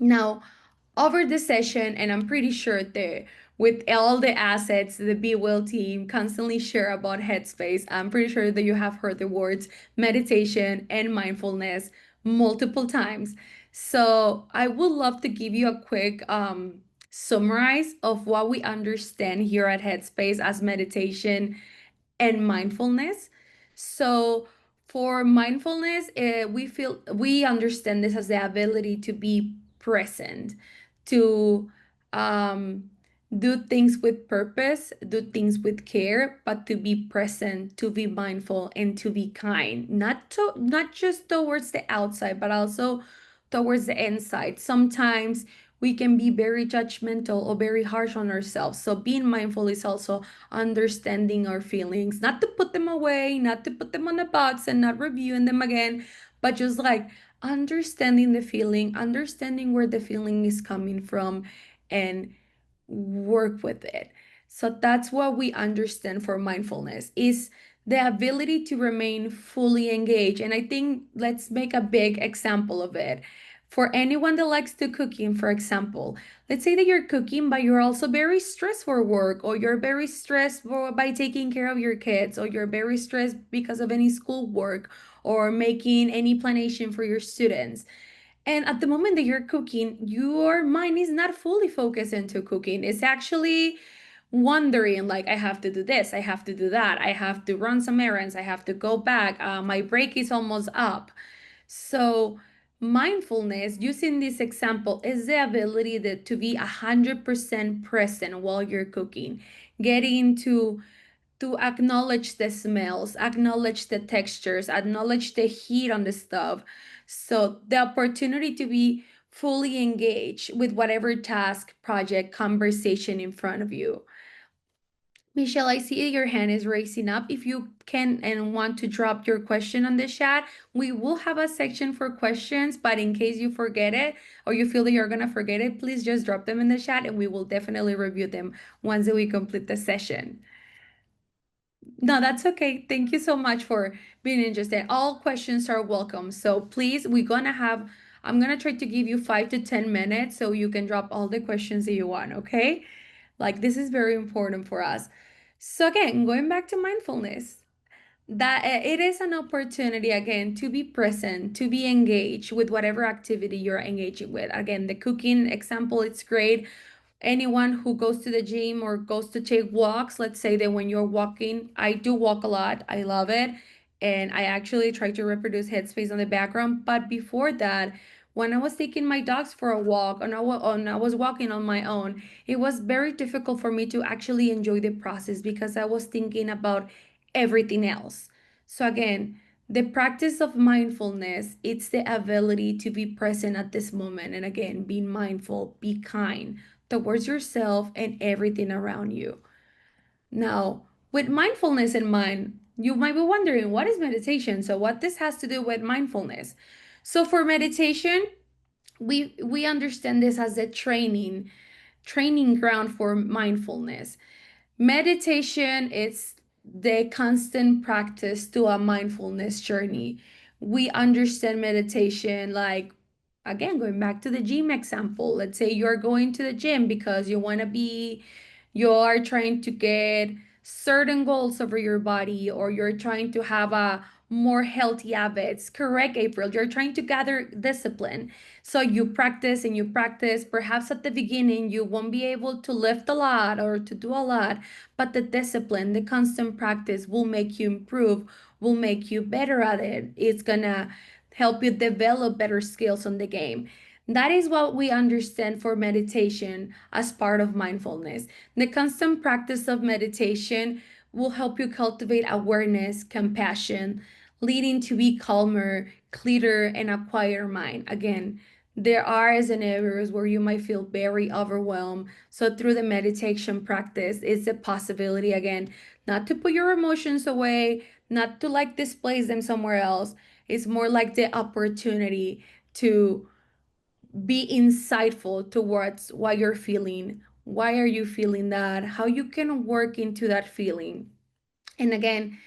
Now, over the session, and I'm pretty sure that with all the assets the Be Well team constantly share about Headspace, I'm pretty sure that you have heard the words meditation and mindfulness multiple times. So I would love to give you a quick summarize of what we understand here at Headspace as meditation and mindfulness. So for mindfulness, we understand this as the ability to be present, to um, do things with purpose, do things with care, but to be present, to be mindful, and to be kind. Not just towards the outside, but also towards the inside. Sometimes we can be very judgmental or very harsh on ourselves. So being mindful is also understanding our feelings, not to put them away, not to put them on a box and not reviewing them again, but just like understanding the feeling, understanding where the feeling is coming from, and work with it. So that's what we understand for mindfulness is the ability to remain fully engaged. And I think let's make a big example of it. For anyone that likes to cooking, for example, let's say that you're cooking, but you're also very stressed for work, or you're very stressed by taking care of your kids, or you're very stressed because of any school work, or making any planation for your students. And at the moment that you're cooking, your mind is not fully focused into cooking. It's actually wondering, like, I have to do this, I have to do that, I have to run some errands, I have to go back, my break is almost up. So, mindfulness, using this example, is the ability to be 100% present while you're cooking, getting to acknowledge the smells, acknowledge the textures, acknowledge the heat on the stove. So, the opportunity to be fully engaged with whatever task, project, conversation in front of you. Michelle, I see your hand is raising up. If you can and want to drop your question on the chat, we will have a section for questions, but in case you forget it or you feel that you're going to forget it, please just drop them in the chat and we will definitely review them once we complete the session. No, that's okay. Thank you so much for being interested. All questions are welcome. So please, I'm gonna try to give you 5 to 10 minutes so you can drop all the questions that you want, okay? Like this is very important for us. So again, going back to mindfulness, that it is an opportunity again to be present, to be engaged with whatever activity you're engaging with. Again, the cooking example, it's great. Anyone who goes to the gym or goes to take walks, let's say that when you're walking, I do walk a lot, I love it, and I actually try to reproduce Headspace on the background. But before that, when I was taking my dogs for a walk and I was walking on my own, it was very difficult for me to actually enjoy the process because I was thinking about everything else. So again, the practice of mindfulness, it's the ability to be present at this moment, and again, being mindful, be kind towards yourself and everything around you. Now, with mindfulness in mind, you might be wondering, what is meditation? So what this has to do with mindfulness? So for meditation, we understand this as a training ground for mindfulness. Meditation is the constant practice to a mindfulness journey. We understand meditation like, again, going back to the gym example. Let's say you're going to the gym because you are trying to get certain goals over your body, or you're trying to have a more healthy habits. Correct, April. You're trying to gather discipline. So you practice and you practice. Perhaps at the beginning, you won't be able to lift a lot or to do a lot, but the discipline, the constant practice will make you improve, will make you better at it. It's gonna help you develop better skills on the game. That is what we understand for meditation as part of mindfulness. The constant practice of meditation will help you cultivate awareness, compassion, leading to be calmer, clearer, and a quieter mind. Again, there are scenarios where you might feel very overwhelmed. So through the meditation practice, it's a possibility again, not to put your emotions away, not to like displace them somewhere else. It's more like the opportunity to be insightful towards what you're feeling. Why are you feeling that? How you can work into that feeling. And again,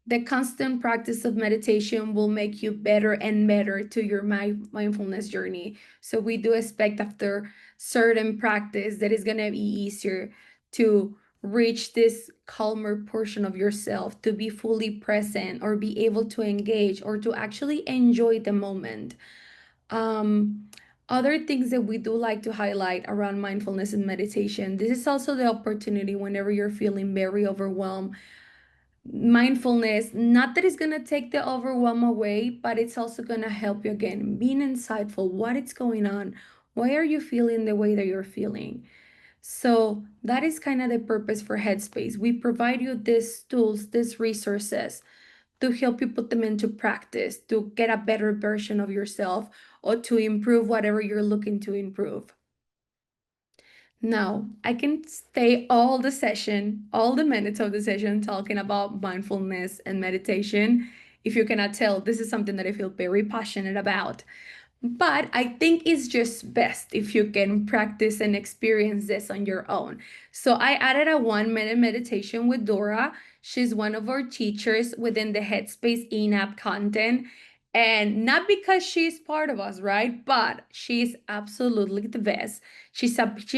The constant practice of meditation will make you better and better to your mindfulness journey. So we do expect after certain practice that it's going to be easier to reach this calmer portion of yourself, to be fully present or be able to engage or to actually enjoy the moment. Um, Other things that we do like to highlight around mindfulness and meditation, this is also the opportunity whenever you're feeling very overwhelmed. Mindfulness, not that it's going to take the overwhelm away, but it's also going to help you again being insightful. What is going on? Why are you feeling the way that you're feeling? So that is kind of the purpose for Headspace. We provide you these tools, these resources to help you put them into practice, to get a better version of yourself or to improve whatever you're looking to improve. Now, I can stay all the session, all the minutes of the session talking about mindfulness and meditation. If you cannot tell, this is something that I feel very passionate about. But I think it's just best if you can practice and experience this on your own. So I added a 1 minute meditation with Dora. She's one of our teachers within the Headspace in-app content. And not because she's part of us, right? But she's absolutely the best. She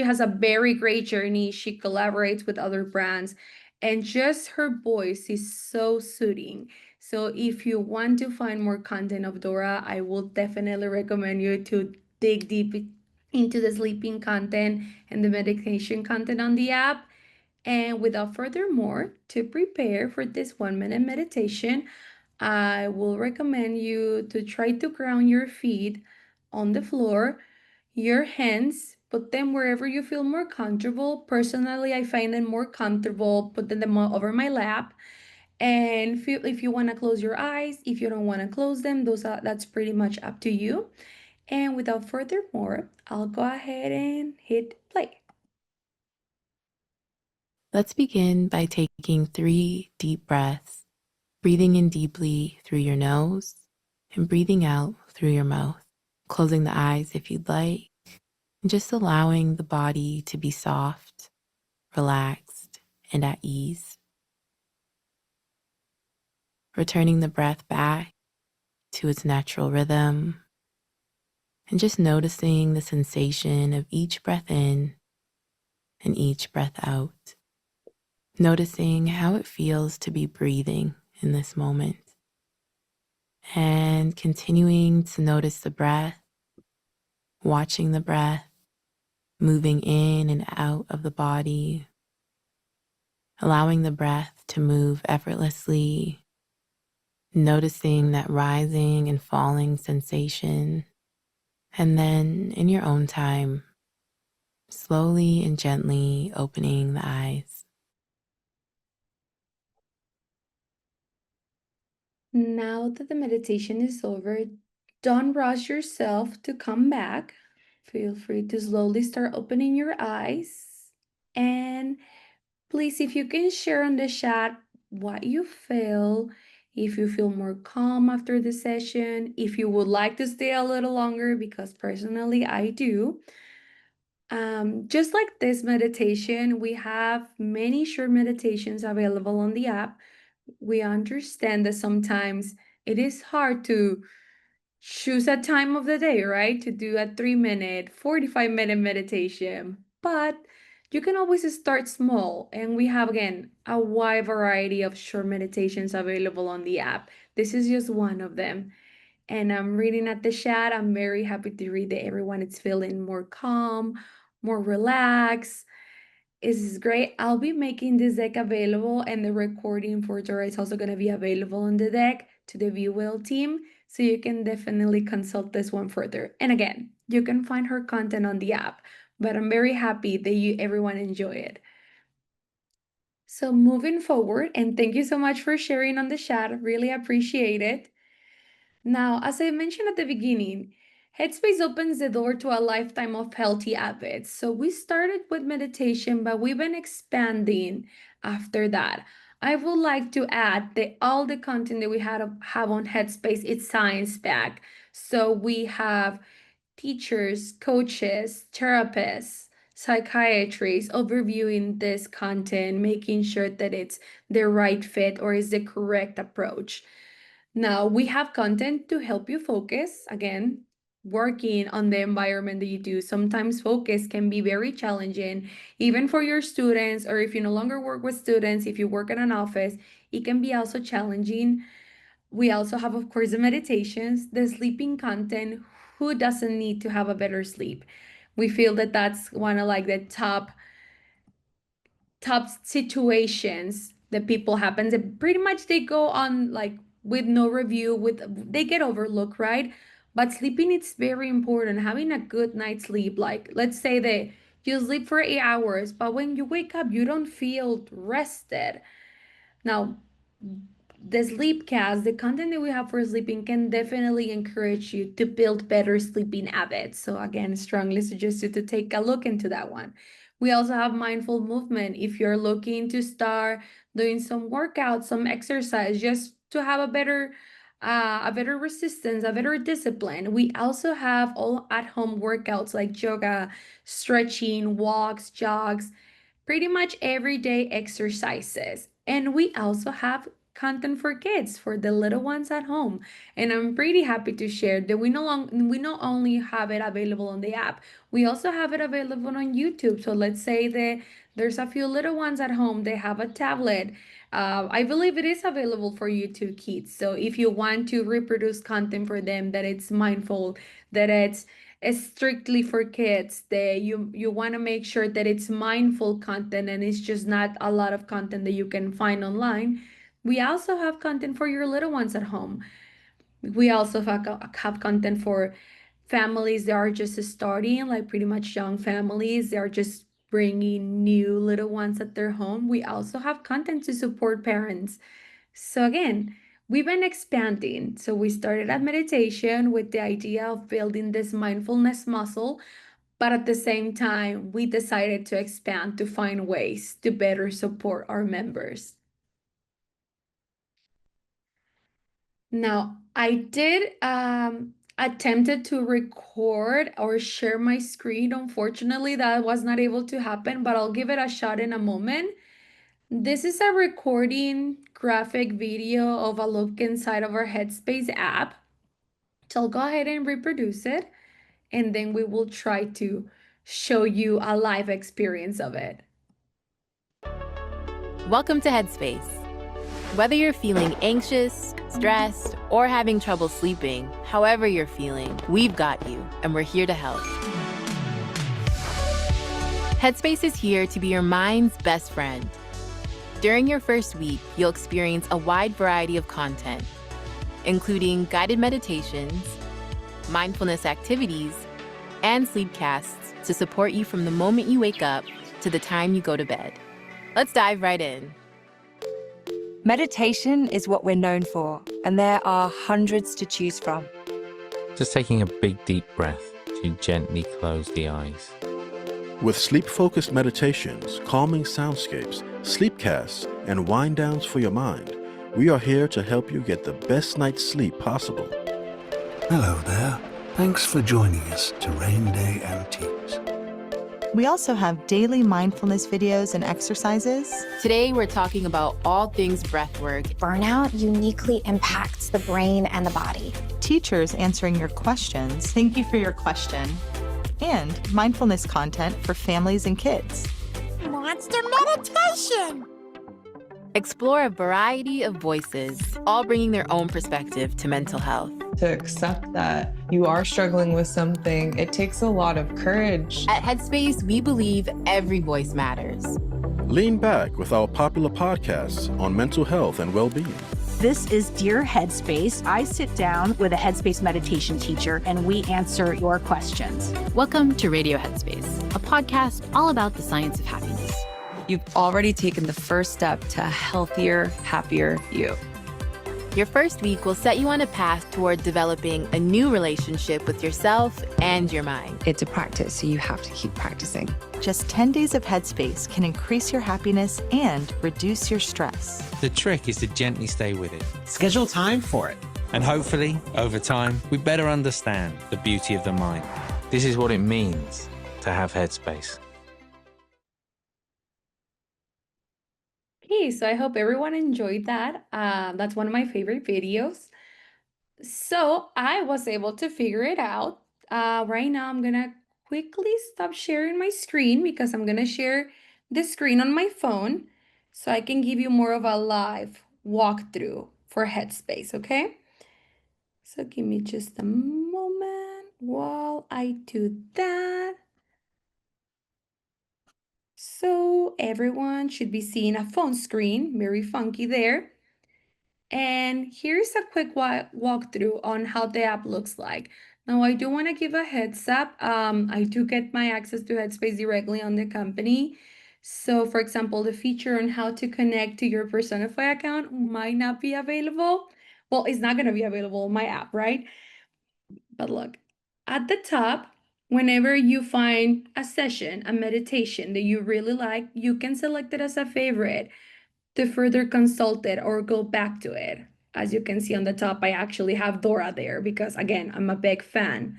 has a very great journey. She collaborates with other brands, and just her voice is so soothing. So if you want to find more content of Dora, I will definitely recommend you to dig deep into the sleeping content and the meditation content on the app. And without further more, to prepare for this 1 minute meditation, I will recommend you to try to ground your feet on the floor, your hands, put them wherever you feel more comfortable. Personally, I find them more comfortable putting them over my lap. And if you want to close your eyes, if you don't want to close them, that's pretty much up to you. And without further more, I'll go ahead and hit play. Let's begin by taking 3 deep breaths, breathing in deeply through your nose and breathing out through your mouth, closing the eyes if you'd like, and just allowing the body to be soft, relaxed, and at ease. Returning the breath back to its natural rhythm and just noticing the sensation of each breath in and each breath out. Noticing how it feels to be breathing in this moment. And continuing to notice the breath, watching the breath, moving in and out of the body, allowing the breath to move effortlessly, noticing that rising and falling sensation, and then in your own time, slowly and gently opening the eyes. Now that the meditation is over, don't rush yourself to come back. Feel free to slowly start opening your eyes. And please, if you can share on the chat what you feel, if you feel more calm after the session, if you would like to stay a little longer, because personally I do. Just like this meditation, we have many short meditations available on the app. We understand that sometimes it is hard to choose a time of the day, right? To do a 3 minute, 45-minute meditation. But you can always start small. And we have, again, a wide variety of short meditations available on the app. This is just one of them. And I'm reading at the chat. I'm very happy to read that everyone is feeling more calm, more relaxed. This is great. I'll be making this deck available, and the recording for Dora is also going to be available on the deck to the Be Well team. So you can definitely consult this one further. And again, you can find her content on the app, but I'm very happy that everyone enjoy it. So moving forward, and thank you so much for sharing on the chat. Really appreciate it. Now, as I mentioned at the beginning, Headspace opens the door to a lifetime of healthy habits. So we started with meditation, but we've been expanding after that. I would like to add that all the content that we have on Headspace is science-backed. So we have teachers, coaches, therapists, psychiatrists overviewing this content, making sure that it's the right fit or is the correct approach. Now, we have content to help you focus. Again, working on the environment that you do. Sometimes focus can be very challenging, even for your students, or if you no longer work with students, if you work in an office, it can be also challenging. We also have, of course, the meditations, the sleeping content. Who doesn't need to have a better sleep? We feel that that's one of like the top situations that people happens that pretty much they go on like with no review, with they get overlooked, right? But sleeping, it's very important. Having a good night's sleep, like let's say that you sleep for 8 hours, but when you wake up you don't feel rested. Now, the sleep cast, the content that we have for sleeping can definitely encourage you to build better sleeping habits. So again, strongly suggest you to take a look into that one. We also have mindful movement. If you're looking to start doing some workout, some exercise, just to have a better resistance, a better discipline. We also have all at-home workouts like yoga, stretching, walks, jogs, pretty much everyday exercises. And we also have content for kids, for the little ones at home. And I'm pretty happy to share that we not only have it available on the app, we also have it available on YouTube. So let's say that there's a few little ones at home, they have a tablet. I believe it is available for YouTube Kids. So if you want to reproduce content for them that it's mindful, that it's strictly for kids, that you want to make sure that it's mindful content and it's just not a lot of content that you can find online. We also have content for your little ones at home. We also have content for families that are just starting, like pretty much young families. They are just bringing new little ones at their home. We also have content to support parents. So again, we've been expanding. So we started at meditation with the idea of building this mindfulness muscle, but at the same time, we decided to expand to find ways to better support our members. Now, I did attempted to record or share my screen. Unfortunately, that was not able to happen, but I'll give it a shot in a moment. This is a recording graphic video of a look inside of our Headspace app. So I'll go ahead and reproduce it, and then we will try to show you a live experience of it. Welcome to Headspace. Whether you're feeling anxious, stressed, or having trouble sleeping, however you're feeling, we've got you, and we're here to help. Headspace is here to be your mind's best friend. During your first week, you'll experience a wide variety of content, including guided meditations, mindfulness activities, and sleep casts to support you from the moment you wake up to the time you go to bed. Let's dive right in. Meditation is what we're known for, and there are hundreds to choose from. Just taking a big deep breath to gently close the eyes. With sleep-focused meditations, calming soundscapes, sleep casts, and wind-downs for your mind, we are here to help you get the best night's sleep possible. Hello there. Thanks for joining us to Rain Day Antiques. We also have daily mindfulness videos and exercises. Today, we're talking about all things breathwork. Burnout uniquely impacts the brain and the body. Teachers answering your questions. Thank you for your question. And mindfulness content for families and kids. Monster meditation! Explore a variety of voices, all bringing their own perspective to mental health. To accept that you are struggling with something, it takes a lot of courage. At Headspace, we believe every voice matters. Lean back with our popular podcasts on mental health and well-being. This is Dear Headspace. I sit down with a Headspace meditation teacher and we answer your questions. Welcome to Radio Headspace, a podcast all about the science of happiness. You've already taken the first step to a healthier, happier you. Your first week will set you on a path toward developing a new relationship with yourself and your mind. It's a practice, so you have to keep practicing. Just 10 days of Headspace can increase your happiness and reduce your stress. The trick is to gently stay with it. Schedule time for it. And hopefully, over time, we better understand the beauty of the mind. This is what it means to have Headspace. Hey, so I hope everyone enjoyed that. That's one of my favorite videos. So I was able to figure it out. Right now, I'm gonna quickly stop sharing my screen because I'm gonna share the screen on my phone so I can give you more of a live walkthrough for Headspace, okay? So give me just a moment while I do that. So everyone should be seeing a phone screen, very funky there. And here's a quick walkthrough on how the app looks like. Now, I do want to give a heads up. I do get my access to Headspace directly on the company. So, for example, the feature on how to connect to your Personify account might not be available. Well, it's not going to be available in my app, right? But look, at the top, whenever you find a session, a meditation that you really like, you can select it as a favorite to further consult it or go back to it. As you can see on the top, I actually have Dora there because, again, I'm a big fan.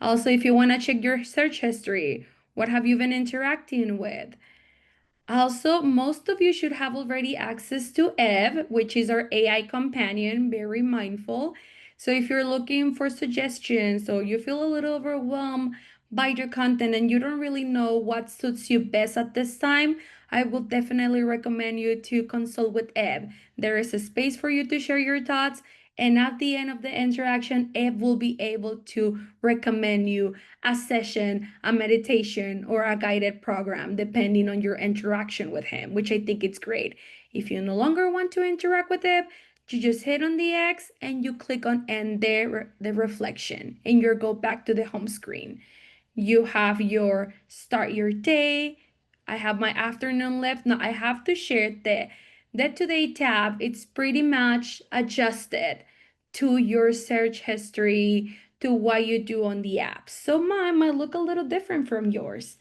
Also, if you want to check your search history, what have you been interacting with? Also, most of you should have already access to Eve, which is our AI companion, very mindful. So if you're looking for suggestions or you feel a little overwhelmed by your content and you don't really know what suits you best at this time, I would definitely recommend you to consult with Eve. There is a space for you to share your thoughts, and at the end of the interaction, Eve will be able to recommend you a session, a meditation, or a guided program, depending on your interaction with him, which I think it's great. If you no longer want to interact with him, you just hit on the X and you click on end the reflection and you go back to the home screen. You have your start your day. I have my afternoon left. Now I have to share the today tab. It's pretty much adjusted to your search history, to what you do on the app. So mine might look a little different from yours.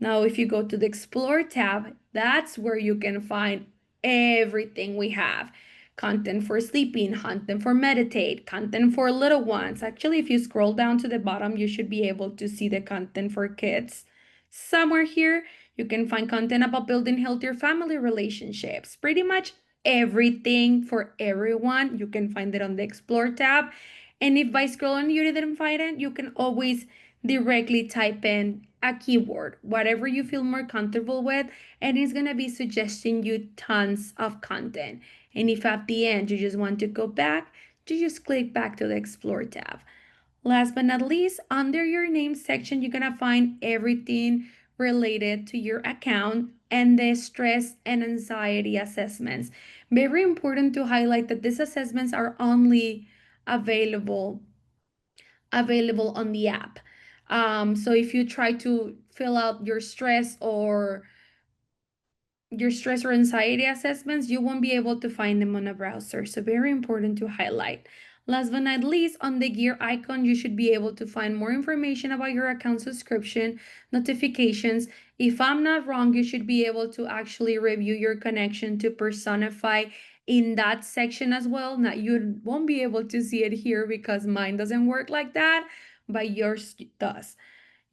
Now, if you go to the Explore tab, that's where you can find everything we have. Content for sleeping, content for meditate, content for little ones. Actually, if you scroll down to the bottom, you should be able to see the content for kids. Somewhere here, you can find content about building healthier family relationships. Pretty much everything for everyone. You can find it on the Explore tab. And if by scrolling you didn't find it, you can always directly type in a keyword, whatever you feel more comfortable with, and it's going to be suggesting you tons of content. And if at the end you just want to go back, you just click back to the Explore tab. Last but not least, under your name section, you're going to find everything related to your account and the stress and anxiety assessments. Very important to highlight that these assessments are only available on the app. So if you try to fill out your stress or anxiety assessments, you won't be able to find them on a browser. So very important to highlight. Last but not least, on the gear icon, you should be able to find more information about your account subscription, notifications. If I'm not wrong, you should be able to actually review your connection to Personify in that section as well. Now, you won't be able to see it here because mine doesn't work like that, but yours does.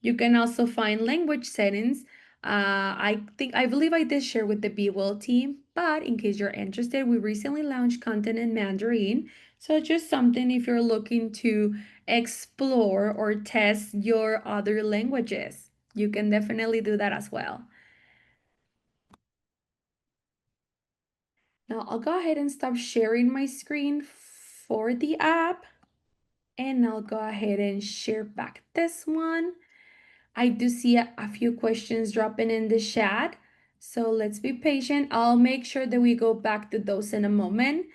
You can also find language settings. I believe I did share with the Be Well team, but in case you're interested, we recently launched content in Mandarin. So just something if you're looking to explore or test your other languages, you can definitely do that as well. Now I'll go ahead and stop sharing my screen for the app, and I'll go ahead and share back this one. I do see a few questions dropping in the chat, so let's be patient. I'll make sure that we go back to those in a moment.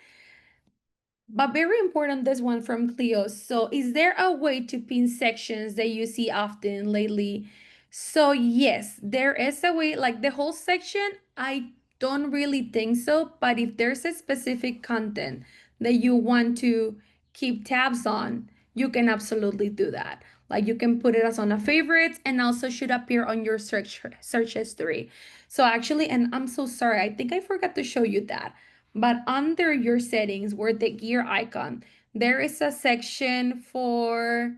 But very important, this one from Cleo. So, is there a way to pin sections that you see often lately? So, yes, there is a way, like the whole section, I don't really think so. But if there's a specific content that you want to keep tabs on, you can absolutely do that. Like you can put it as on a favorites and also should appear on your search history. So actually, and I'm so sorry, I think I forgot to show you that. But under your settings, where the gear icon, there is a section for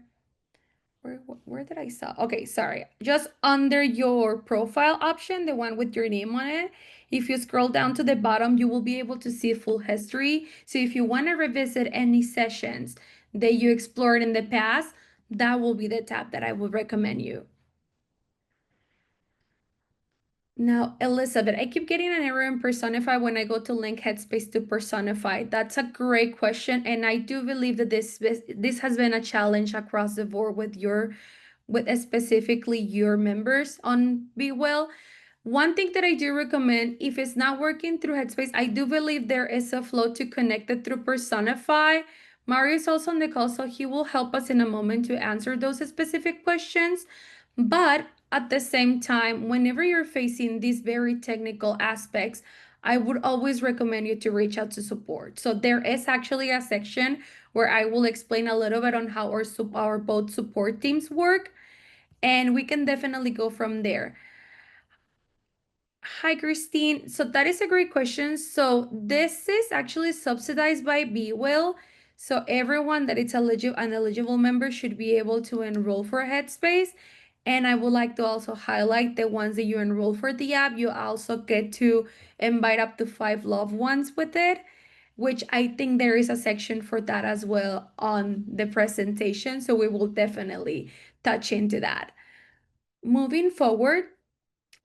where did I saw? Okay, sorry. Just under your profile option, the one with your name on it, If you scroll down to the bottom, you will be able to see full history. So if you want to revisit any sessions that you explored in the past, that will be the tab that I would recommend you. Now, Elizabeth, I keep getting an error in Personify when I go to link Headspace to Personify. That's a great question, and I do believe that this has been a challenge across the board with specifically your members on Be Well. One thing that I do recommend, if it's not working through Headspace, I do believe there is a flow to connect it through Personify. Mario is also on the call, so he will help us in a moment to answer those specific questions. But at the same time, whenever you're facing these very technical aspects, I would always recommend you to reach out to support. So there is actually a section where I will explain a little bit on how our both support teams work, and we can definitely go from there. Hi, Christine. So that is a great question. So this is actually subsidized by BeWell. So everyone that is an eligible member should be able to enroll for Headspace. And I would like to also highlight the ones that you enroll for the app, you also get to invite up to 5 loved ones with it, which I think there is a section for that as well on the presentation. So we will definitely touch into that. Moving forward,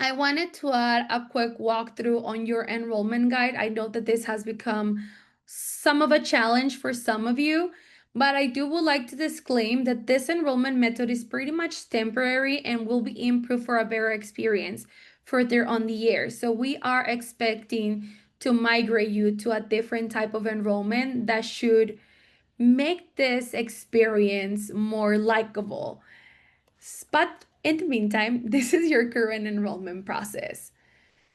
I wanted to add a quick walkthrough on your enrollment guide. I know that this has become some of a challenge for some of you, but I would like to disclaim that this enrollment method is pretty much temporary and will be improved for a better experience further on the year. So we are expecting to migrate you to a different type of enrollment that should make this experience more likable. But in the meantime, this is your current enrollment process.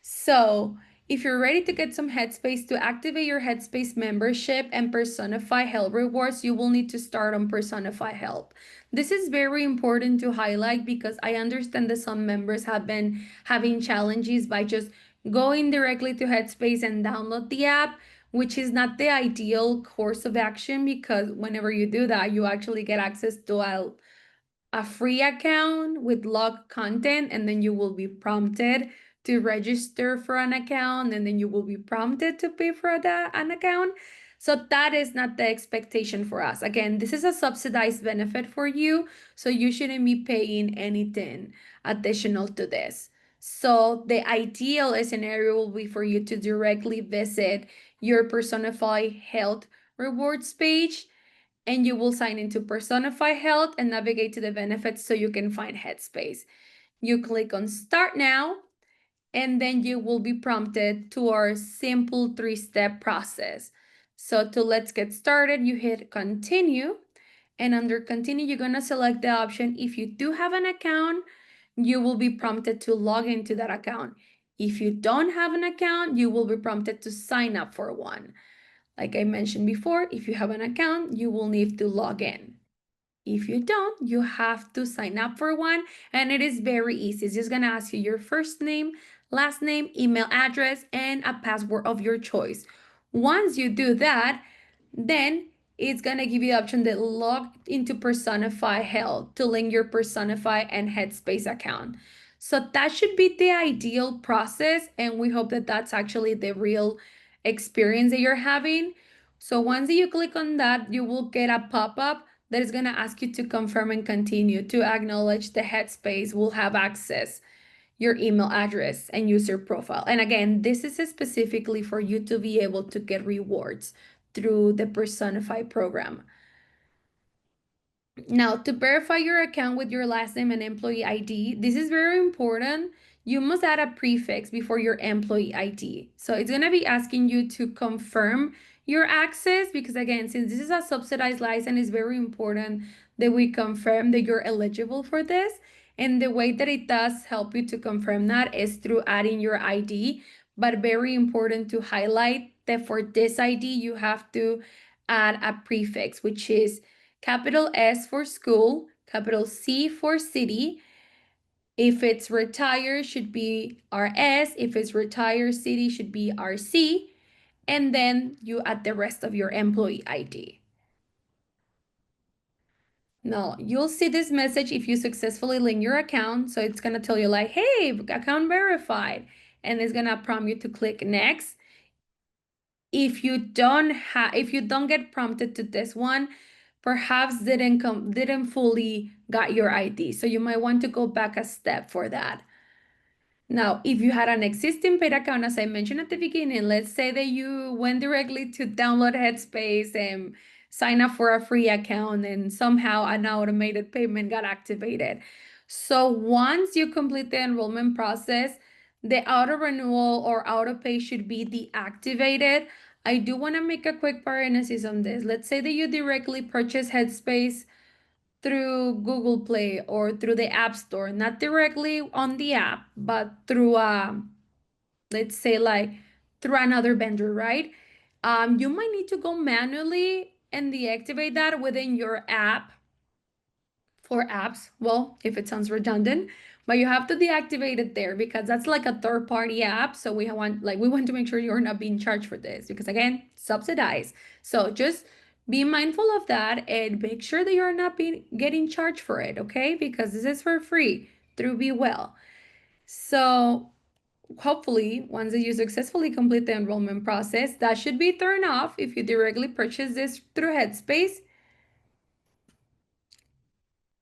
So if you're ready to get some Headspace to activate your Headspace membership and Personify Health rewards, you will need to start on Personify Health. This is very important to highlight because I understand that some members have been having challenges by just going directly to Headspace and download the app, which is not the ideal course of action because whenever you do that, you actually get access to a free account with logged content, and then you will be prompted to register for an account, and then you will be prompted to pay for an account. So that is not the expectation for us. Again, this is a subsidized benefit for you, so you shouldn't be paying anything additional to this. So the ideal scenario will be for you to directly visit your Personify Health rewards page, and you will sign into Personify Health and navigate to the benefits so you can find Headspace. You click on Start Now, and then you will be prompted to our simple 3-step process. So to let's get started, you hit Continue, and under Continue, you're gonna select the option. If you do have an account, you will be prompted to log into that account. If you don't have an account, you will be prompted to sign up for one. Like I mentioned before, if you have an account, you will need to log in. If you don't, you have to sign up for one, and it is very easy. It's just gonna ask you your first name, last name, email address, and a password of your choice. Once you do that, then it's gonna give you the option that log into Personify Health to link your Personify and Headspace account. So that should be the ideal process, and we hope that that's actually the real experience that you're having. So once you click on that, you will get a pop-up that is going to ask you to confirm and continue. To acknowledge the Headspace will have access your email address and user profile. And again, this is specifically for you to be able to get rewards through the Personify program. Now, to verify your account with your last name and employee ID, this is very important. You must add a prefix before your employee ID. So it's going to be asking you to confirm your access because, again, since this is a subsidized license, it's very important that we confirm that you're eligible for this. And the way that it does help you to confirm that is through adding your ID. But very important to highlight that for this ID, you have to add a prefix, which is capital S for school, capital C for city. If it's retired, should be RS. If it's retired city, should be RC. And then you add the rest of your employee ID. Now, you'll see this message if you successfully link your account. So it's going to tell you like, hey, account verified. and it's gonna prompt you to click next. If you don't get prompted to this one, perhaps didn't fully got your ID. So you might want to go back a step for that. Now, if you had an existing paid account, as I mentioned at the beginning, let's say that you went directly to download Headspace and sign up for a free account and somehow an automated payment got activated. So once you complete the enrollment process, the auto renewal or auto pay should be deactivated. I do want to make a quick parenthesis on this. Let's say that you directly purchase Headspace through Google Play or through the App Store, not directly on the app, but through let's say like through another vendor, right? You might need to go manually and deactivate that within your app for apps. Well, if it sounds redundant, but you have to deactivate it there because that's like a third-party app. So we want to make sure you're not being charged for this because again, subsidized. So just be mindful of that and make sure that you're not getting charged for it, okay? Because this is for free through Be Well. So hopefully, once you successfully complete the enrollment process, that should be turned off if you directly purchase this through Headspace.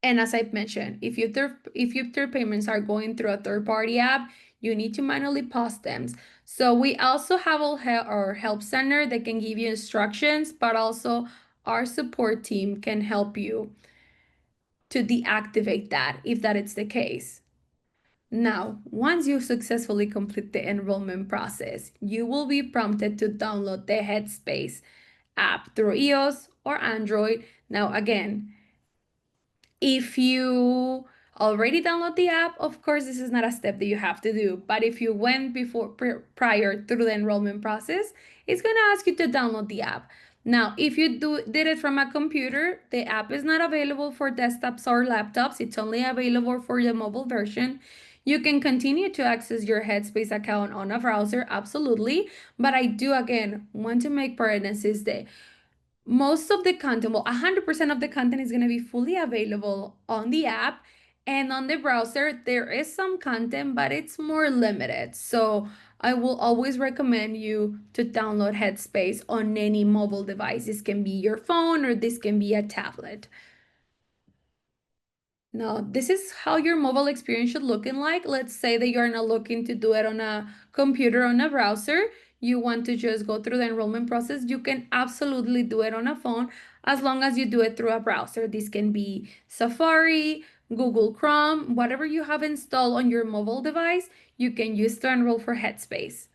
And as I mentioned, if your payments are going through a third-party app, you need to manually pause them. So we also have our help center that can give you instructions, but also our support team can help you to deactivate that if that is the case. Now, once you successfully complete the enrollment process, you will be prompted to download the Headspace app through iOS or Android. Now, again, if you already download the app, of course, this is not a step that you have to do. But if you went prior through the enrollment process, it's going to ask you to download the app. Now, if you did it from a computer, the app is not available for desktops or laptops. It's only available for the mobile version. You can continue to access your Headspace account on a browser, absolutely. But I do, again, want to make parentheses that most of the content, well, 100% of the content is going to be fully available on the app. And on the browser, there is some content, but it's more limited. So I will always recommend you to download Headspace on any mobile device. This can be your phone or this can be a tablet. Now, this is how your mobile experience should looking like. Let's say that you're not looking to do it on a computer, on a browser. You want to just go through the enrollment process. You can absolutely do it on a phone as long as you do it through a browser. This can be Safari, Google Chrome, whatever you have installed on your mobile device, you can use to enroll for Headspace.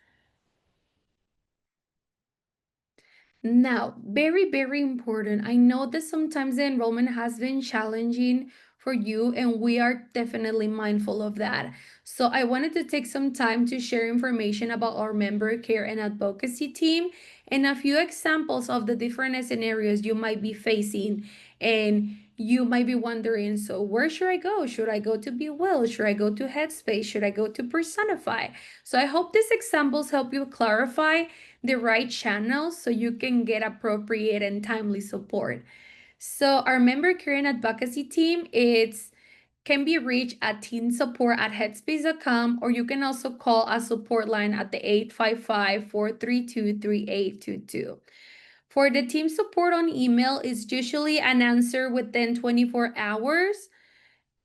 Now, very, very important. I know that sometimes the enrollment has been challenging for you, and we are definitely mindful of that. So, I wanted to take some time to share information about our member care and advocacy team and a few examples of the different scenarios you might be facing. And you might be wondering, so where should I go? Should I go to Be Well? Should I go to Headspace? Should I go to Personify? So, I hope these examples help you clarify the right channels so you can get appropriate and timely support. So our member care and advocacy team can be reached at teensupport@headspace.com, or you can also call a support line at the 855-432-3822. For the team support on email, it's usually an answer within 24 hours.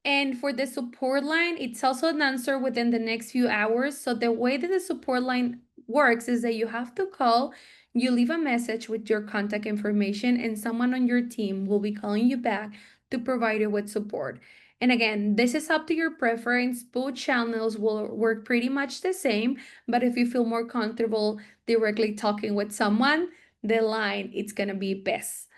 And for the support line, it's also an answer within the next few hours. So the way that the support line works is that you have to call, you leave a message with your contact information, and someone on your team will be calling you back to provide you with support. And again, this is up to your preference. Both channels will work pretty much the same, but if you feel more comfortable directly talking with someone, the line, it's gonna be best.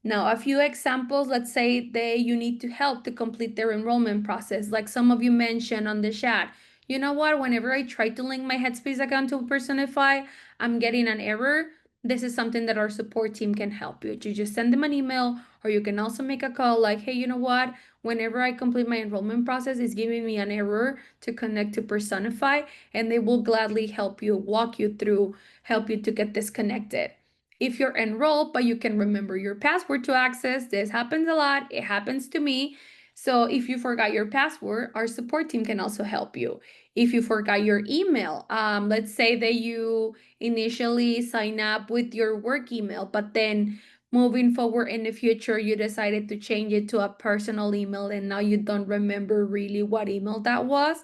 Now, a few examples, let's say that you need to help to complete their enrollment process, like some of you mentioned on the chat. You know what? Whenever I try to link my Headspace account to Personify, I'm getting an error. This is something that our support team can help you. You just send them an email, or you can also make a call like, hey, you know what? Whenever I complete my enrollment process, it's giving me an error to connect to Personify, and they will gladly help you, walk you through, help you to get this connected. If you're enrolled, but you can remember your password to access, this happens a lot. It happens to me. So if you forgot your password, our support team can also help you. If you forgot your email, let's say that you initially sign up with your work email, but then moving forward in the future, you decided to change it to a personal email and now you don't remember really what email that was,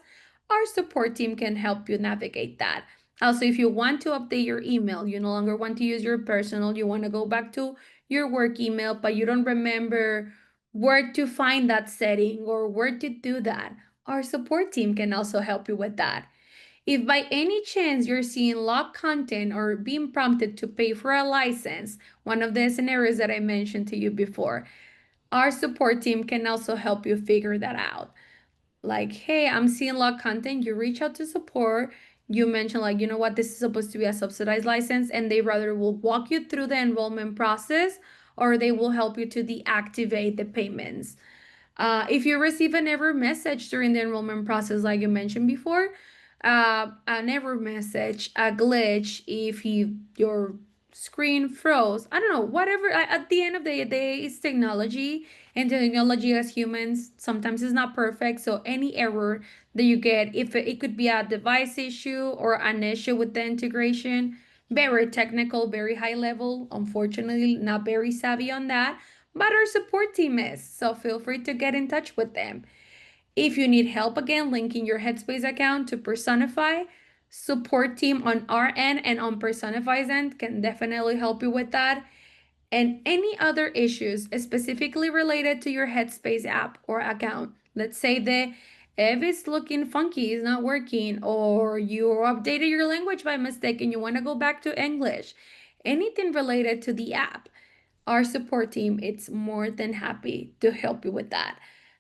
our support team can help you navigate that. Also, if you want to update your email, you no longer want to use your personal, you want to go back to your work email, but you don't remember where to find that setting or where to do that, our support team can also help you with that. If by any chance you're seeing locked content or being prompted to pay for a license, one of the scenarios that I mentioned to you before, our support team can also help you figure that out. Like, hey, I'm seeing locked content, you reach out to support, you mention like, you know what, this is supposed to be a subsidized license, and they rather will walk you through the enrollment process or they will help you to deactivate the payments. If you receive an error message during the enrollment process, like you mentioned before, an error message, a glitch, if your screen froze, I don't know, whatever. At the end of the day, it's technology, and technology as humans sometimes is not perfect. So any error that you get, if it could be a device issue or an issue with the integration, very technical, very high level. Unfortunately, not very savvy on that, but our support team is, so feel free to get in touch with them. If you need help again linking your Headspace account to Personify, support team on our end and on Personify's end can definitely help you with that. And any other issues specifically related to your Headspace app or account. Let's say that if it's looking funky, it's not working, or you updated your language by mistake and you want to go back to English, anything related to the app, our support team it's more than happy to help you with that.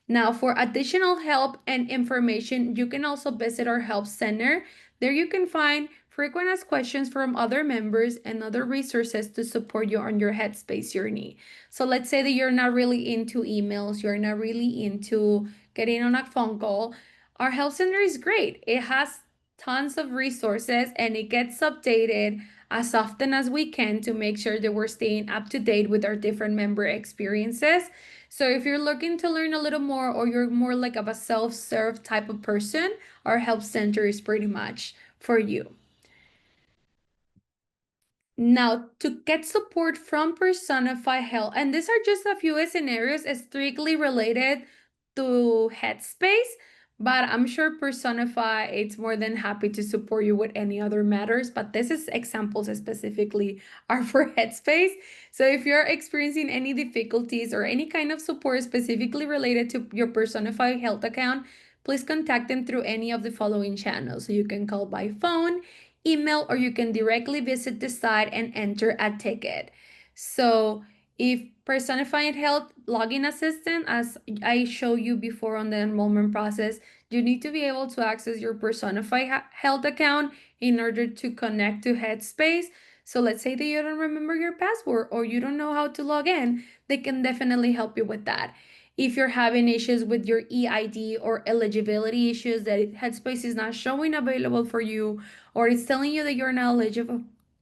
Now, for additional help and information, you can also visit our help center. There you can find frequent asked questions from other members and other resources to support you on your Headspace journey. So let's say that you're not really into emails, you're not really into getting on a phone call. Our help center is great. It has tons of resources and it gets updated as often as we can to make sure that we're staying up to date with our different member experiences. So if you're looking to learn a little more or you're more like of a self-serve type of person, our help center is pretty much for you. Now, to get support from Personify Health, and these are just a few scenarios strictly related to Headspace, but I'm sure Personify it's more than happy to support you with any other matters. But this is examples specifically are for Headspace. So if you're experiencing any difficulties or any kind of support specifically related to your Personify Health account, please contact them through any of the following channels. So you can call by phone, email, or you can directly visit the site and enter a ticket. So if Personified Health login assistant, as I showed you before on the enrollment process, you need to be able to access your Personified Health account in order to connect to Headspace. So let's say that you don't remember your password or you don't know how to log in, they can definitely help you with that. If you're having issues with your EID or eligibility issues that Headspace is not showing available for you, or it's telling you that you're not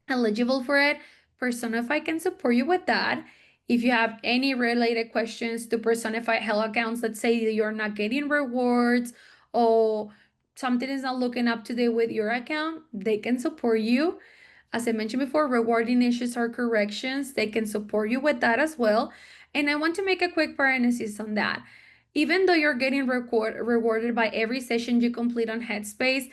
eligible for it, Personify can support you with that. If you have any related questions to Personify Health accounts, let's say that you're not getting rewards or something is not looking up to date with your account, they can support you. As I mentioned before, rewarding issues or corrections, they can support you with that as well. And I want to make a quick parenthesis on that. Even though you're getting rewarded by every session you complete on Headspace,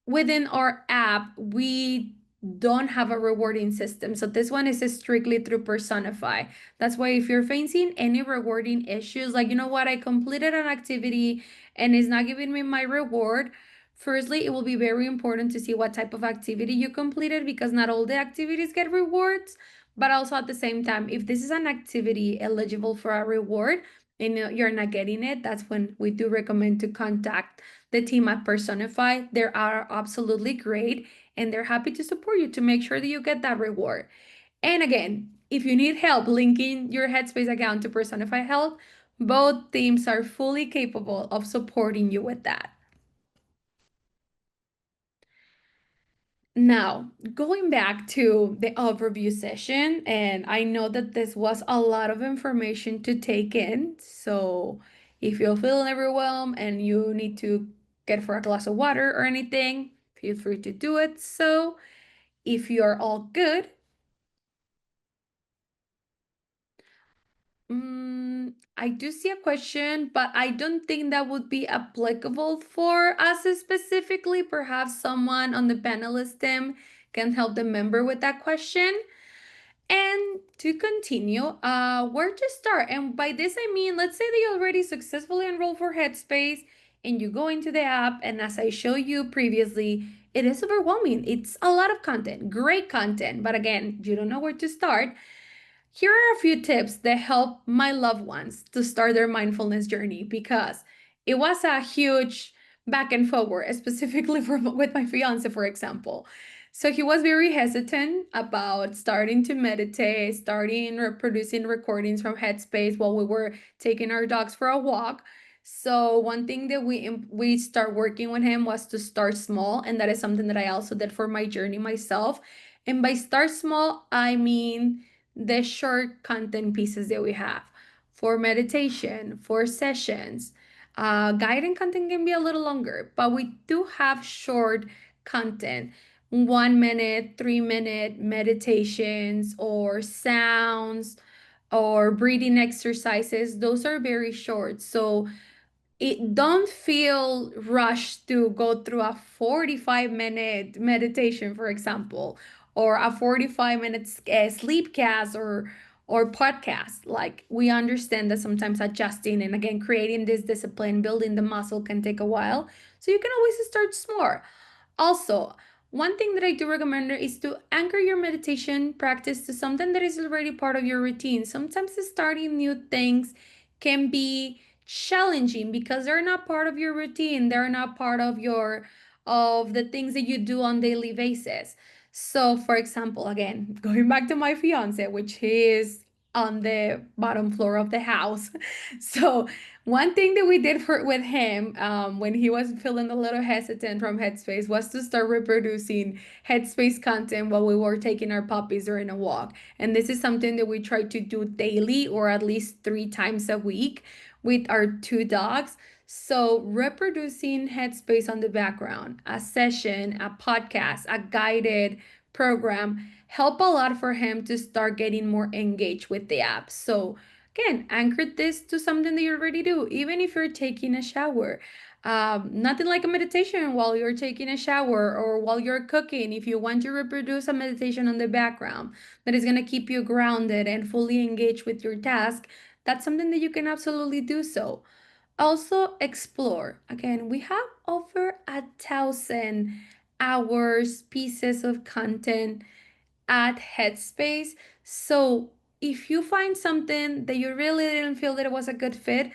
within our app, we don't have a rewarding system. So this one is strictly through Personify. That's why if you're facing any rewarding issues, like, you know what, I completed an activity and it's not giving me my reward. Firstly, it will be very important to see what type of activity you completed because not all the activities get rewards. But also at the same time, if this is an activity eligible for a reward and you're not getting it, that's when we do recommend to contact the team at Personify. They are absolutely great and they're happy to support you to make sure that you get that reward. And again, if you need help linking your Headspace account to Personify Health, both teams are fully capable of supporting you with that. Now, going back to the overview session, and I know that this was a lot of information to take in. So If you're feeling overwhelmed and you need to get for a glass of water or anything, feel free to do it. So, if you're all good, I do see a question, but I don't think that would be applicable for us specifically. Perhaps someone on the panelist team can help the member with that question. And to continue, where to start? And by this I mean, let's say that you already successfully enrolled for Headspace and you go into the app, and as I showed you previously, it is overwhelming. It's a lot of content, great content, but again, you don't know where to start. Here are a few tips that help my loved ones to start their mindfulness journey because it was a huge back and forward, specifically with my fiance, for example. So he was very hesitant about starting to meditate, starting reproducing recordings from Headspace while we were taking our dogs for a walk. So one thing that we start working with him was to start small, and that is something that I also did for my journey myself. And by start small, I mean the short content pieces that we have for meditation, for sessions. Guiding content can be a little longer, but we do have short content 1 minute, 3 minute meditations or sounds or breathing exercises. Those are very short. So it don't feel rushed to go through a 45-minute meditation, for example, or a 45 minute sleep cast or podcast. Like, we understand that sometimes adjusting and again creating this discipline, building the muscle can take a while, so you can always start small. Also, one thing that I do recommend is to anchor your meditation practice to something that is already part of your routine. Sometimes starting new things can be challenging because they're not part of your routine. They're not part of the things that you do on daily basis. So, for example, again, going back to my fiance, which is on the bottom floor of the house. So, one thing that we did with him when he was feeling a little hesitant from Headspace was to start reproducing Headspace content while we were taking our puppies during a walk. And this is something that we try to do daily or at least 3 times a week with our 2 dogs. So, reproducing Headspace on the background, a session, a podcast, a guided program help a lot for him to start getting more engaged with the app. So, again, anchor this to something that you already do, even if you're taking a shower. Nothing like a meditation while you're taking a shower or while you're cooking. If you want to reproduce a meditation on the background that is going to keep you grounded and fully engaged with your task, that's something that you can absolutely do so. Also, explore. Again, we have over 1,000 hours, pieces of content at Headspace. So if you find something that you really didn't feel that it was a good fit,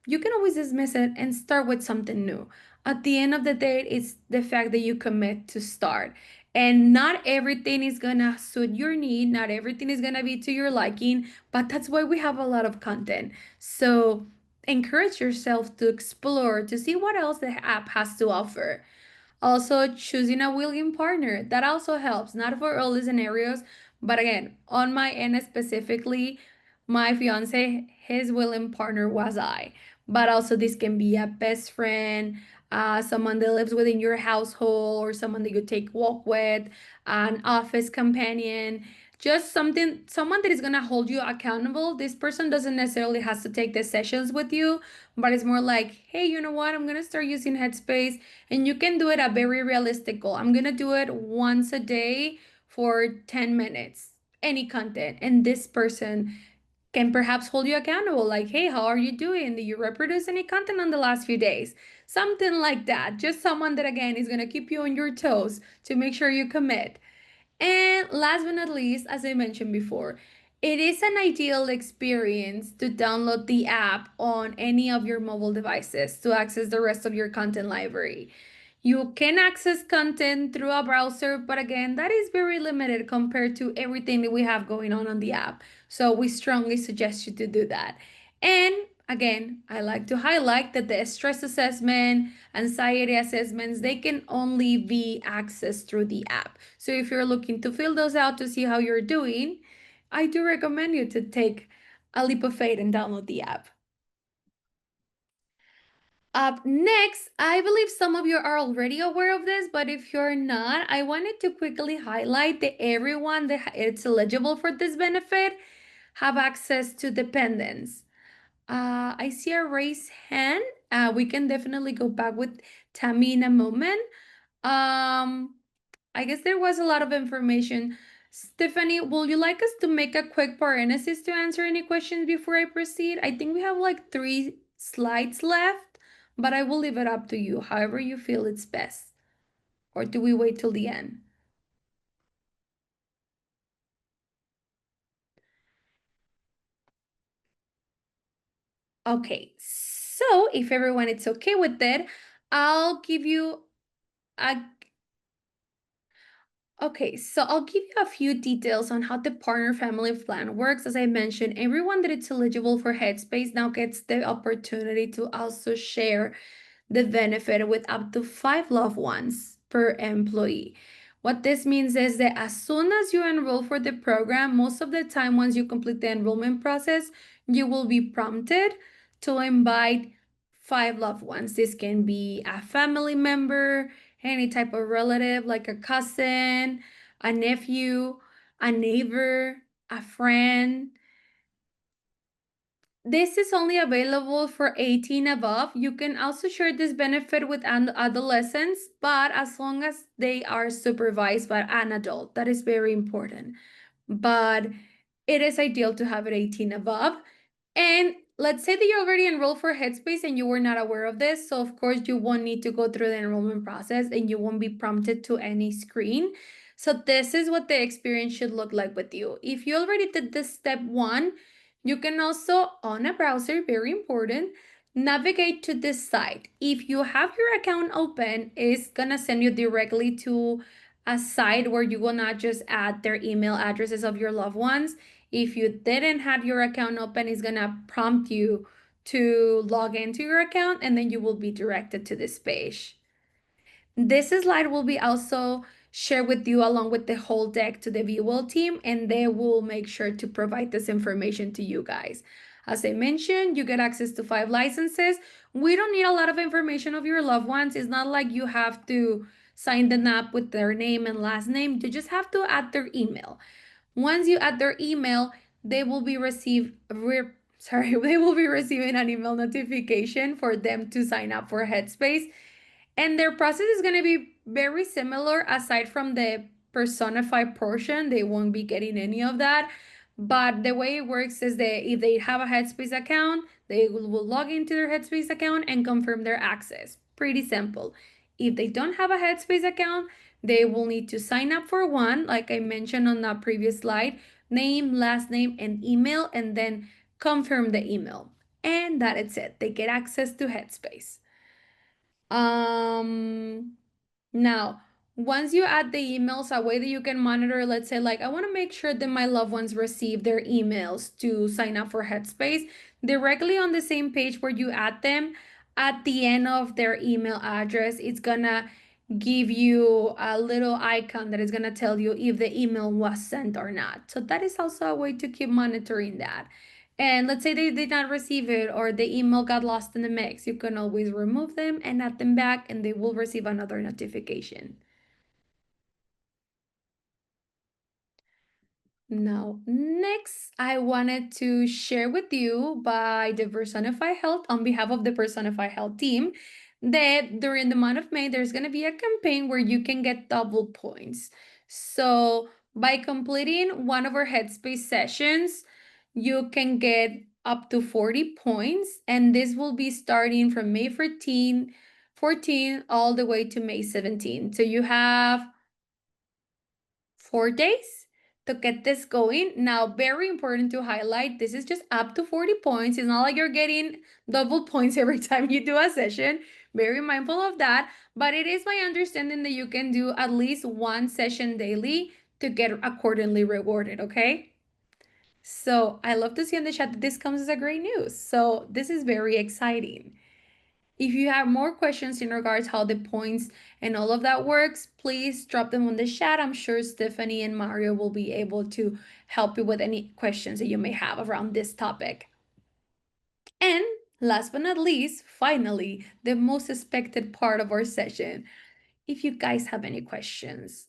you can always dismiss it and start with something new. At the end of the day, it's the fact that you commit to start. And not everything is gonna suit your need, not everything is gonna be to your liking, but that's why we have a lot of content. So encourage yourself to explore, to see what else the app has to offer. Also, choosing a willing partner. That also helps, not for all the scenarios, but again, on my end specifically, my fiance, his willing partner was I. But also, this can be a best friend, someone that lives within your household, or someone that you take walk with, an office companion. Just someone that is gonna hold you accountable. This person doesn't necessarily has to take the sessions with you, but it's more like, hey, you know what? I'm gonna start using Headspace, and you can do it a very realistic goal. I'm gonna do it once a day for 10 minutes, any content. And this person can perhaps hold you accountable, like, hey, how are you doing? Did you reproduce any content on the last few days? Something like that. Just someone that, again, is gonna keep you on your toes to make sure you commit. And last but not least, as I mentioned before, it is an ideal experience to download the app on any of your mobile devices to access the rest of your content library. You can access content through a browser, but again, that is very limited compared to everything that we have going on the app. So we strongly suggest you to do that. And again, I like to highlight that the stress assessment, anxiety assessments, they can only be accessed through the app. So if you're looking to fill those out to see how you're doing, I do recommend you to take a leap of faith and download the app. Up next, I believe some of you are already aware of this, but if you're not, I wanted to quickly highlight that everyone that is eligible for this benefit have access to dependents. I see a raised hand. We can definitely go back with Tammy in a moment. Um, I guess there was a lot of information. Stephanie, will you like us to make a quick parenthesis to answer any questions before I proceed? I think we have like 3 slides left, but I will leave it up to you, however you feel it's best. Or do we wait till the end? Okay, so if everyone is okay with it, I'll give you a Okay, so I'll give you a few details on how the partner family plan works. As I mentioned, everyone that is eligible for Headspace now gets the opportunity to also share the benefit with up to 5 loved ones per employee. What this means is that as soon as you enroll for the program, most of the time, once you complete the enrollment process, you will be prompted to invite 5 loved ones. This can be a family member, any type of relative, like a cousin, a nephew, a neighbor, a friend. This is only available for 18 above. You can also share this benefit with adolescents, but as long as they are supervised by an adult, that is very important. But it is ideal to have it 18 above. And let's say that you already enrolled for Headspace and you were not aware of this. So, of course, you won't need to go through the enrollment process and you won't be prompted to any screen. So, this is what the experience should look like with you. If you already did this step one, you can also, on a browser, very important, navigate to this site. If you have your account open, it's gonna send you directly to a site where you will not just add their email addresses of your loved ones. If you didn't have your account open, it's gonna prompt you to log into your account and then you will be directed to this page. This slide will be also shared with you along with the whole deck to the VWell team, and they will make sure to provide this information to you guys. As I mentioned, you get access to 5 licenses. We don't need a lot of information of your loved ones. It's not like you have to sign them up with their name and last name. You just have to add their email. Once you add their email, they will be they will be receiving an email notification for them to sign up for Headspace. And their process is going to be very similar aside from the personified portion. They won't be getting any of that. But the way it works is that if they have a Headspace account, they will log into their Headspace account and confirm their access. Pretty simple. If they don't have a Headspace account, they will need to sign up for one, like I mentioned on that previous slide, name, last name, and email, and then confirm the email. And that is it. They get access to Headspace. Um, Now, once you add the emails, a way that you can monitor, let's say, like, I want to make sure that my loved ones receive their emails to sign up for Headspace directly on the same page where you add them. At the end of their email address, it's gonna give you a little icon that is gonna tell you if the email was sent or not. So that is also a way to keep monitoring that. And let's say they did not receive it or the email got lost in the mix, you can always remove them and add them back and they will receive another notification. Now, next, I wanted to share with you by the Personify Health, on behalf of the Personify Health team, that during the month of May, there's going to be a campaign where you can get double points. So, by completing one of our Headspace sessions, you can get up to 40 points, and this will be starting from May 14 all the way to May 17. So, you have 4 days to get this going. Now, very important to highlight, this is just up to 40 points. It's not like you're getting double points every time you do a session. Very mindful of that. But it is my understanding that you can do at least one session daily to get accordingly rewarded, okay? So I love to see in the chat that this comes as a great news. So this is very exciting. If you have more questions in regards how the points and all of that works, please drop them on the chat. I'm sure Stephanie and Mario will be able to help you with any questions that you may have around this topic. And Last but not least, finally, the most expected part of our session. If you guys have any questions.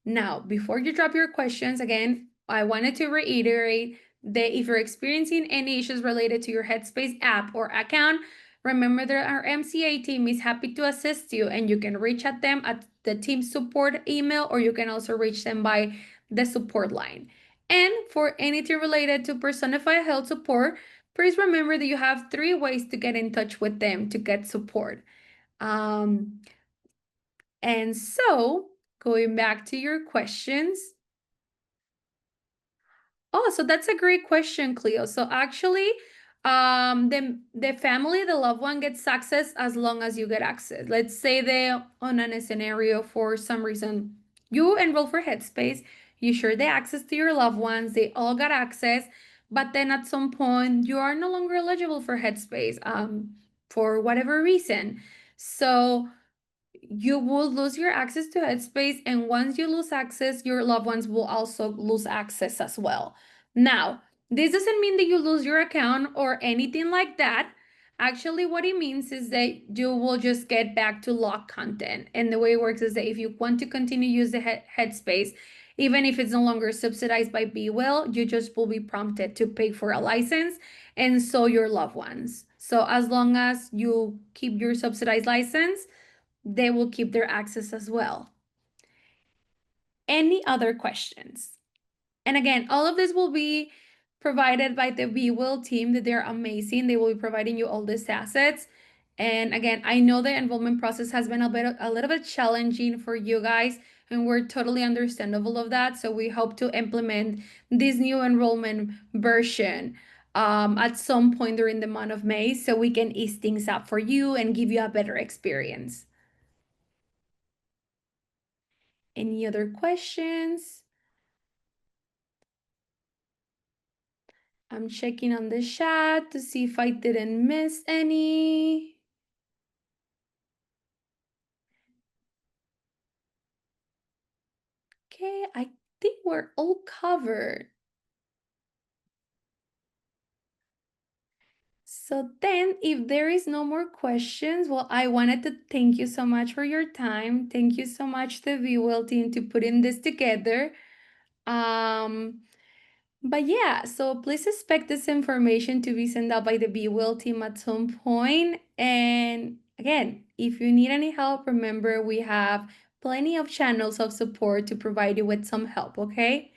Now, before you drop your questions, again, I wanted to reiterate that if you're experiencing any issues related to your Headspace app or account, remember that our MCA team is happy to assist you, and you can reach at them at the team support email, or you can also reach them by the support line. And for anything related to personified health support, please remember that you have 3 ways to get in touch with them to get support. Um, and so, going back to your questions. Oh, so that's a great question, Cleo. So actually, the family, the loved one gets access as long as you get access. Let's say they're on a scenario for some reason you enroll for Headspace, you share the access to your loved ones, they all got access, but then at some point you are no longer eligible for Headspace, for whatever reason. So you will lose your access to Headspace, and once you lose access, your loved ones will also lose access as well. Now, this doesn't mean that you lose your account or anything like that. Actually, what it means is that you will just get back to locked content. And the way it works is that if you want to continue use the Headspace, even if it's no longer subsidized by BeWell, you just will be prompted to pay for a license, and so your loved ones. So as long as you keep your subsidized license, they will keep their access as well. Any other questions? And again, all of this will be provided by the BeWell team, that they're amazing. They will be providing you all these assets. And again, I know the enrollment process has been a little bit challenging for you guys, and we're totally understandable of that. So we hope to implement this new enrollment version at some point during the month of May, so we can ease things up for you and give you a better experience. Any other questions? I'm checking on the chat to see if I didn't miss any. Okay, I think we're all covered. So then, if there is no more questions, well, I wanted to thank you so much for your time. Thank you so much, the BeWell team, to putting this together. But yeah, so please expect this information to be sent out by the BeWell team at some point. And again, if you need any help, remember we have plenty of channels of support to provide you with some help, okay?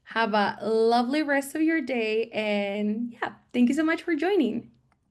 Have a lovely rest of your day, and yeah, thank you so much for joining.